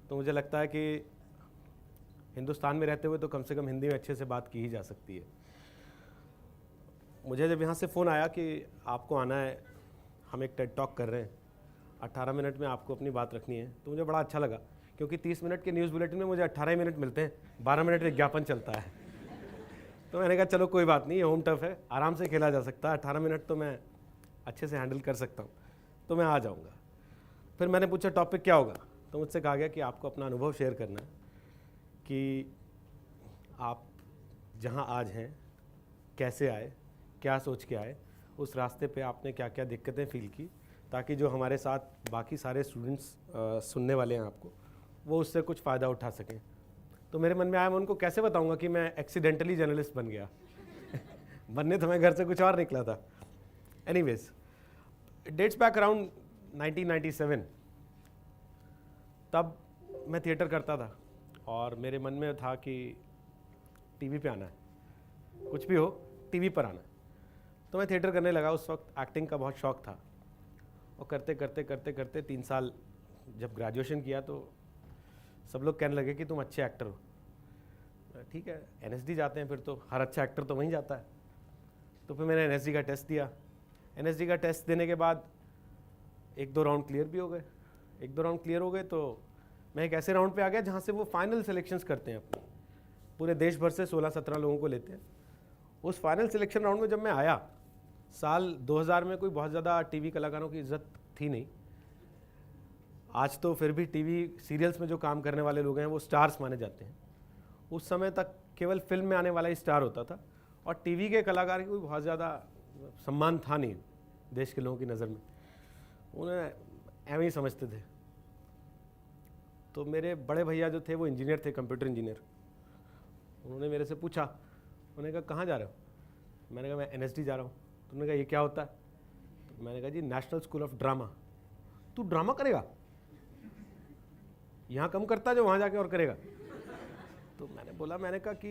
तो मुझे लगता है कि हिंदुस्तान में रहते हुए तो कम से कम हिंदी में अच्छे से बात की ही जा सकती है। मुझे जब यहाँ से फ़ोन आया कि आपको आना है, हम एक टेड टॉक कर रहे हैं, 18 मिनट में आपको अपनी बात रखनी है, तो मुझे बड़ा अच्छा लगा, क्योंकि 30 मिनट के न्यूज़ बुलेटिन में मुझे 18 मिनट मिलते हैं, 12 मिनट विज्ञापन चलता है। तो मैंने कहा चलो कोई बात नहीं, ये होम टफ है, आराम से खेला जा सकता है, 18 मिनट तो मैं अच्छे से हैंडल कर सकता हूँ, तो मैं आ जाऊँगा। फिर मैंने पूछा टॉपिक क्या होगा, तो मुझसे कहा गया कि आपको अपना अनुभव शेयर करना है कि आप जहाँ आज हैं कैसे आए, क्या सोच के आए, उस रास्ते पे आपने क्या क्या दिक्कतें फील की, ताकि जो हमारे साथ बाकी सारे स्टूडेंट्स सुनने वाले हैं आपको, वो उससे कुछ फ़ायदा उठा सकें। तो मेरे मन में आया, मैं उनको कैसे बताऊंगा कि मैं एक्सीडेंटली जर्नलिस्ट बन गया बनने तो मैं घर से कुछ और निकला था। Anyways, dates back around 1997। तब मैं थिएटर करता था और मेरे मन में था कि टीवी पे आना है, कुछ भी हो टीवी पर आना है। तो मैं थिएटर करने लगा। उस वक्त एक्टिंग का बहुत शौक़ था और करते करते करते करते 3 साल जब ग्रेजुएशन किया तो सब लोग कहने लगे कि तुम अच्छे एक्टर हो। ठीक है, एनएसडी जाते हैं, फिर तो हर अच्छा एक्टर तो वहीं जाता है। तो फिर मैंने एनएसडी का टेस्ट दिया। एनएसडी का टेस्ट देने के बाद 1-2 राउंड क्लियर भी हो गए। 1-2 राउंड क्लियर हो गए तो मैं एक ऐसे राउंड पे आ गया जहाँ से वो फाइनल सिलेक्शंस करते हैं अपने, पूरे देश भर से 16-17 लोगों को लेते हैं। उस फाइनल सिलेक्शन राउंड में जब मैं आया, साल 2000 में कोई बहुत ज़्यादा टीवी कलाकारों की इज्जत थी नहीं। आज तो फिर भी टीवी सीरियल्स में जो काम करने वाले लोग हैं वो स्टार्स माने जाते हैं। उस समय तक केवल फिल्म में आने वाला ही स्टार होता था और टीवी के कलाकार की कोई बहुत ज़्यादा सम्मान था नहीं देश के लोगों की नज़र में, उन्हें एवं ही समझते थे। तो मेरे बड़े भैया जो थे वो इंजीनियर थे, कंप्यूटर इंजीनियर। उन्होंने मेरे से पूछा, उन्होंने कहा कहाँ जा रहे हो? मैंने कहा मैं एनएसडी जा रहा हूँ। तो उन्होंने कहा ये क्या होता है? तो मैंने कहा जी नेशनल स्कूल ऑफ ड्रामा। तू ड्रामा करेगा? यहाँ कम करता है जो वहाँ जाके और करेगा। तो मैंने कहा कि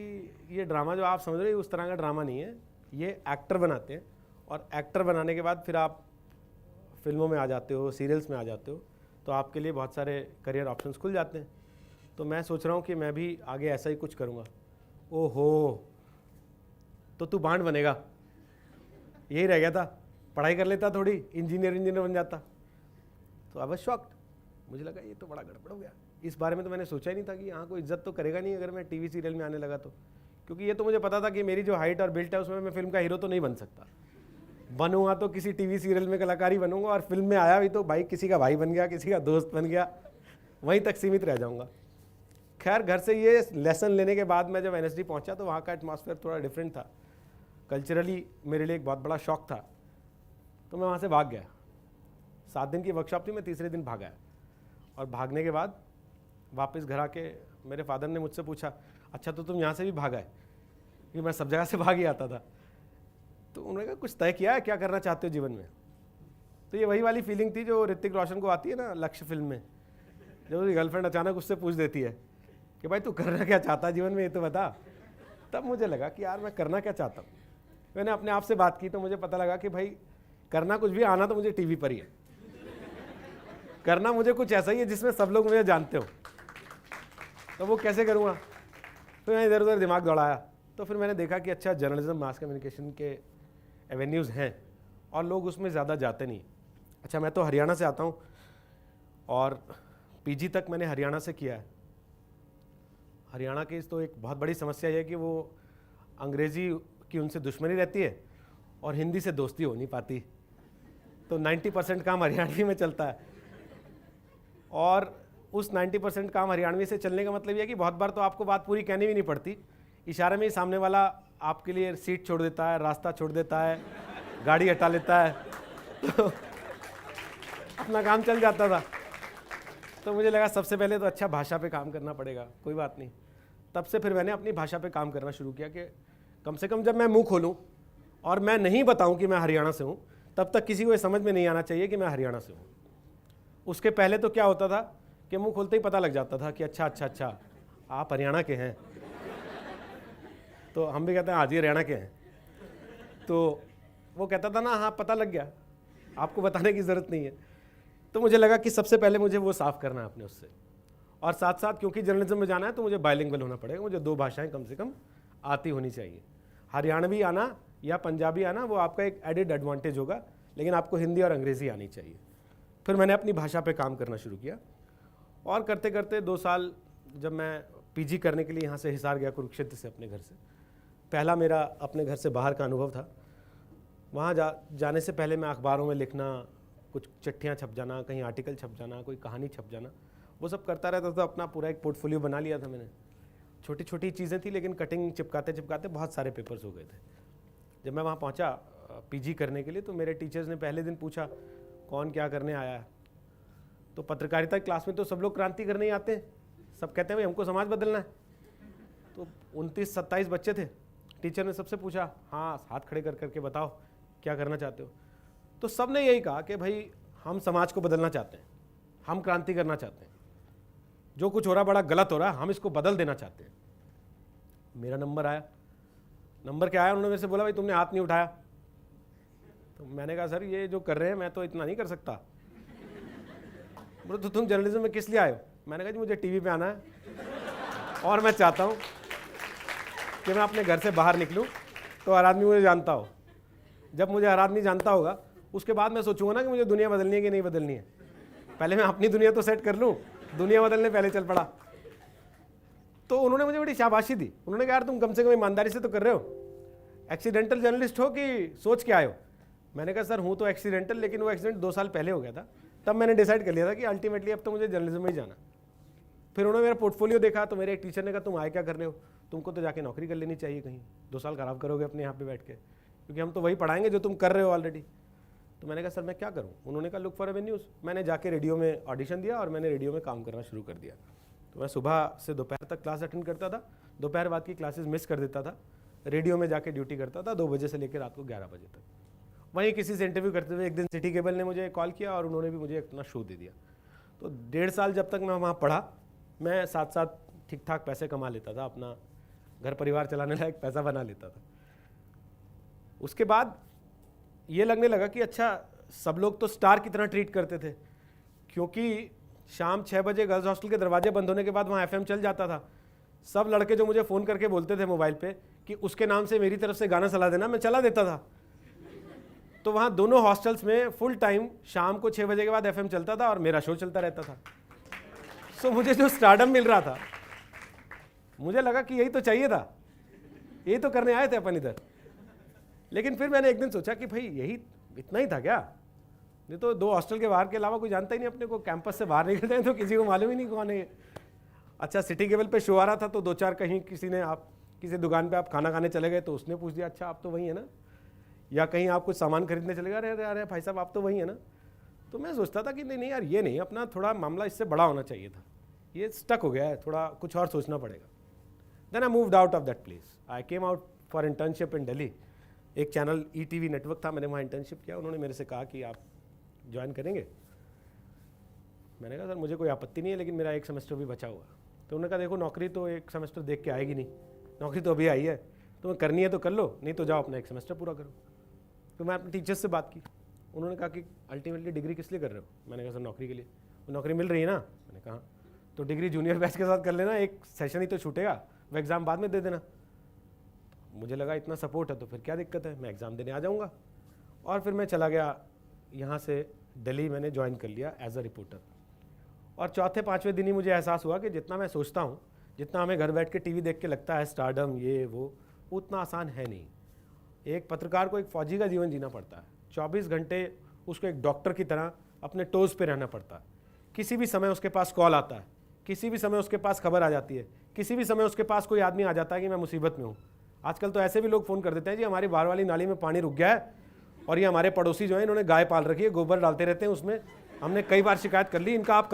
ये ड्रामा जो आप समझ रहे हो उस तरह का ड्रामा नहीं है, ये एक्टर बनाते हैं और एक्टर बनाने के बाद फिर आप फिल्मों में आ जाते हो, सीरियल्स में आ जाते हो, तो आपके लिए बहुत सारे करियर ऑप्शंस खुल जाते हैं। तो मैं सोच रहा हूँ कि मैं भी आगे ऐसा ही कुछ करूँगा। ओहो, तो तू बांड बनेगा? यही रह गया था, पढ़ाई कर लेता थोड़ी, इंजीनियर बन जाता। तो आई वाज शॉक्ड। मुझे लगा ये तो बड़ा गड़बड़ हो गया। इस बारे में तो मैंने सोचा ही नहीं था कि यहाँ कोई इज्जत तो करेगा नहीं अगर मैं टीवी सीरियल में आने लगा तो, क्योंकि ये तो मुझे पता था कि मेरी जो हाइट और बिल्ट है उसमें मैं फिल्म का हीरो तो नहीं बन सकता। बनूंगा तो किसी टीवी सीरियल में कलाकारी बनूंगा, और फिल्म में आया भी तो भाई किसी का भाई बन गया, किसी का दोस्त बन गया, वहीं तक सीमित रह जाऊँगा। खैर, घर से ये लेसन लेने के बाद मैं जब एनएसडी पहुँचा तो वहाँ का एटमॉस्फेयर थोड़ा डिफरेंट था। कल्चरली मेरे लिए एक बहुत बड़ा शौक था, तो मैं वहाँ से भाग गया। 7 दिन की वर्कशॉप थी, मैं तीसरे दिन भाग आया। और भागने के बाद वापस घर आके मेरे फादर ने मुझसे पूछा, अच्छा तो तुम यहाँ से भी भागा है? कि मैं सब जगह से भाग ही आता था। तो उन्होंने कहा कुछ तय किया है, क्या करना चाहते हो जीवन में? तो ये वही वाली फीलिंग थी जो ऋतिक रोशन को आती है ना लक्ष्य फिल्म में, जब उसकी गर्लफ्रेंड अचानक उससे पूछ देती है कि भाई तू करना क्या चाहता है जीवन में, ये तो बता। तब मुझे लगा कि यार मैं करना क्या चाहता हूँ। मैंने अपने आप से बात की तो मुझे पता लगा कि भाई करना कुछ भी, आना तो मुझे टीवी पर ही है। करना मुझे कुछ ऐसा ही है जिसमें सब लोग मुझे जानते हो, तो वो कैसे करूँगा? फिर मैंने इधर उधर दिमाग दौड़ाया, तो फिर मैंने देखा कि अच्छा जर्नलिज्म, मास कम्युनिकेशन के एवेन्यूज़ हैं और लोग उसमें ज़्यादा जाते नहीं। अच्छा, मैं तो हरियाणा से आता हूँ और पीजी तक मैंने हरियाणा से किया है। हरियाणा की तो एक बहुत बड़ी समस्या ये है कि वो अंग्रेज़ी की उनसे दुश्मनी रहती है और हिंदी से दोस्ती हो नहीं पाती, तो 90% काम हरियाणवी में चलता है। और उस 90% काम हरियाणवी से चलने का मतलब यह है कि बहुत बार तो आपको बात पूरी कहनी भी नहीं पड़ती, इशारे में ही सामने वाला आपके लिए सीट छोड़ देता है, रास्ता छोड़ देता है, गाड़ी हटा लेता है, तो अपना काम चल जाता था। तो मुझे लगा सबसे पहले तो अच्छा भाषा पे काम करना पड़ेगा, कोई बात नहीं। तब से फिर मैंने अपनी भाषा पे काम करना शुरू किया कि कम से कम जब मैं मुंह खोलूं और मैं नहीं बताऊं कि मैं हरियाणा से हूं, तब तक किसी को ये समझ में नहीं आना चाहिए कि मैं हरियाणा से हूं। उसके पहले तो क्या होता था कि मुंह खोलते ही पता लग जाता था कि अच्छा आप हरियाणा के हैं, तो हम भी कहते हैं आज ही हरियाणा के हैं। तो वो कहता था ना हाँ पता लग गया, आपको बताने की ज़रूरत नहीं है। तो मुझे लगा कि सबसे पहले मुझे वो साफ़ करना है अपने उससे। और साथ साथ क्योंकि जर्नलिज्म में जाना है तो मुझे बायलिंगुअल होना पड़ेगा, मुझे 2 भाषाएं कम से कम आती होनी चाहिए। हरियाणवी आना या पंजाबी आना वो आपका एक एडेड एडवांटेज होगा, लेकिन आपको हिंदी और अंग्रेज़ी आनी चाहिए। फिर मैंने अपनी भाषा पे काम करना शुरू किया और करते करते 2 साल जब मैं पीजी करने के लिए यहाँ से हिसार गया, कुरुक्षेत्र से अपने घर से, पहला मेरा अपने घर से बाहर का अनुभव था। वहाँ जाने से पहले मैं अखबारों में लिखना, कुछ चिट्ठियाँ छप जाना, कहीं आर्टिकल छप जाना, कोई कहानी छप जाना, वो सब करता रहता था। अपना पूरा एक पोर्टफोलियो बना लिया था मैंने। छोटी छोटी चीज़ें थी लेकिन कटिंग चिपकाते चिपकाते बहुत सारे पेपर्स हो गए थे। जब मैं वहाँ पहुँचा पीजी करने के लिए तो मेरे टीचर्स ने पहले दिन पूछा कौन क्या करने आया है। तो पत्रकारिता क्लास में तो सब लोग क्रांति करने ही आते हैं, सब कहते हैं भाई हमको समाज बदलना है। तो 29-27 बच्चे थे। टीचर ने सबसे पूछा हाँ हाथ खड़े कर करके बताओ क्या करना चाहते हो। तो सब ने यही कहा कि भाई हम समाज को बदलना चाहते हैं, हम क्रांति करना चाहते हैं, जो कुछ हो रहा बड़ा गलत हो रहा है, हम इसको बदल देना चाहते हैं। मेरा नंबर आया। नंबर क्या आया, उन्होंने मेरे से बोला भाई तुमने हाथ नहीं उठाया। तो मैंने कहा सर ये जो कर रहे हैं मैं तो इतना नहीं कर सकता। बोले तो तुम जर्नलिज्म में किस लिए आए हो? मैंने कहा जी मुझे टीवी पे आना है और मैं चाहता हूँ कि मैं अपने घर से बाहर निकलूँ तो हर आदमी मुझे जानता हो। जब मुझे हर आदमी जानता होगा उसके बाद मैं सोचूंगा ना कि मुझे दुनिया बदलनी है कि नहीं बदलनी है। पहले मैं अपनी दुनिया तो सेट कर लूँ, दुनिया बदलने पहले चल पड़ा। तो उन्होंने मुझे बड़ी शाबाशी दी। उन्होंने कहा यार तुम कम से कम ईमानदारी से तो कर रहे हो, एक्सीडेंटल जर्नलिस्ट हो कि सोच के आए हो? मैंने कहा सर हूँ तो एक्सीडेंटल, लेकिन वो एक्सीडेंट 2 साल पहले हो गया था। तब मैंने डिसाइड कर लिया था कि अल्टीमेटली अब तो मुझे जर्नलिज्म में ही जाना। फिर उन्होंने मेरा पोर्टफोलियो देखा तो मेरे एक टीचर ने कहा तुम आए क्या करने हो, तुमको तो जाके नौकरी कर लेनी चाहिए कहीं, 2 साल खराब करोगे अपने यहाँ पे बैठ के, क्योंकि हम तो वही पढ़ाएंगे जो तुम कर रहे हो ऑलरेडी। तो मैंने कहा सर मैं क्या करूँ? उन्होंने कहा लुक फॉर एवेन्यूज़। मैंने जाके रेडियो में ऑडिशन दिया और मैंने रेडियो में काम करना शुरू कर दिया। तो मैं सुबह से दोपहर तक क्लास अटेंड करता था, दोपहर बाद की क्लासेस मिस कर देता था, रेडियो में जाके ड्यूटी करता था 2 बजे से लेकर रात को 11 बजे तक। वहीं किसी से इंटरव्यू करते हुए एक दिन सिटी केबल ने मुझे कॉल किया और उन्होंने भी मुझे अपना शो दे दिया। तो 1.5 साल जब तक मैं वहाँ पढ़ा, मैं साथ साथ ठीक ठाक पैसे कमा लेता था, अपना घर परिवार चलाने लायक पैसा बना लेता था। उसके बाद ये लगने लगा कि अच्छा सब लोग तो स्टार की तरह ट्रीट करते थे, क्योंकि शाम 6 बजे गर्ल्स हॉस्टल के दरवाजे बंद होने के बाद वहाँ FM चल जाता था। सब लड़के जो मुझे फ़ोन करके बोलते थे मोबाइल पे कि उसके नाम से मेरी तरफ से गाना चला देना, मैं चला देता था। तो वहाँ दोनों हॉस्टल्स में फुल टाइम शाम को 6 बजे के बाद FM चलता था और मेरा शो चलता रहता था। सो मुझे जो स्टारडम मिल रहा था, मुझे लगा कि यही तो चाहिए था, यही तो करने आए थे अपन इधर। लेकिन फिर मैंने एक दिन सोचा कि भाई यही इतना ही था क्या? नहीं तो 2 हॉस्टल के बाहर के अलावा कोई जानता ही नहीं अपने को, कैंपस से बाहर निकलते हैं तो किसी को मालूम ही नहीं कौन है। अच्छा सिटी केबल पे शो आ रहा था तो 2-4 कहीं किसी ने, आप किसी दुकान पे आप खाना खाने चले गए तो उसने पूछ दिया अच्छा आप तो वही है ना, या कहीं आप कुछ सामान खरीदने चले गए, अरे अरे अरे भाई साहब आप तो वही है ना। तो मैं सोचता था कि नहीं नहीं यार ये नहीं, अपना थोड़ा मामला इससे बड़ा होना चाहिए था, ये स्टक हो गया है, थोड़ा कुछ और सोचना पड़ेगा। Then I moved out of that place. I came out for internship in Delhi. एक चैनल ETV नेटवर्क था, मैंने वहाँ इंटर्नशिप किया। उन्होंने मेरे से कहा कि आप ज्वाइन करेंगे? मैंने कहा सर मुझे कोई आपत्ति नहीं है, लेकिन मेरा 1 सेमेस्टर भी बचा हुआ। तो उन्होंने कहा देखो नौकरी तो 1 सेमेस्टर देख के आएगी नहीं, नौकरी तो अभी आई है, तुम्हें करनी है तो कर लो, नहीं तो जाओ अपना 1 सेमेस्टर पूरा करो। तो मैं अपने टीचर्स से बात की, उन्होंने कहा कि अल्टीमेटली डिग्री किस लिए कर रहे हो? मैंने कहा सर नौकरी के लिए। वो नौकरी मिल रही है ना? मैंने कहा तो डिग्री जूनियर बैच के साथ कर लेना, 1 सेशन ही तो छूटेगा, वो एग्ज़ाम बाद में दे देना। मुझे लगा इतना सपोर्ट है तो फिर क्या दिक्कत है, मैं एग्ज़ाम देने आ जाऊँगा। और फिर मैं चला गया यहाँ से दिल्ली, मैंने ज्वाइन कर लिया एज अ रिपोर्टर। और 4-5वें दिन ही मुझे एहसास हुआ कि जितना मैं सोचता हूँ, जितना हमें घर बैठ के टीवी देख के लगता है स्टारडम ये वो, उतना आसान है नहीं। एक पत्रकार को एक फौजी का जीवन जीना पड़ता है, 24 घंटे उसको एक डॉक्टर की तरह अपने टोज़ पे रहना पड़ता है। किसी भी समय उसके पास कॉल आता है, किसी भी समय उसके पास खबर आ जाती है, किसी भी समय उसके पास कोई आदमी आ जाता है कि मैं मुसीबत में हूँ। आजकल तो ऐसे भी लोग फ़ोन कर देते हैं जी हमारी बाहर वाली नाली में पानी रुक गया है और ये हमारे पड़ोसी जो है इन्होंने गाय पाल रखी है, गोबर डालते रहते हैं उसमें, हमने कई बार शिकायत कर ली, इनका आप कवर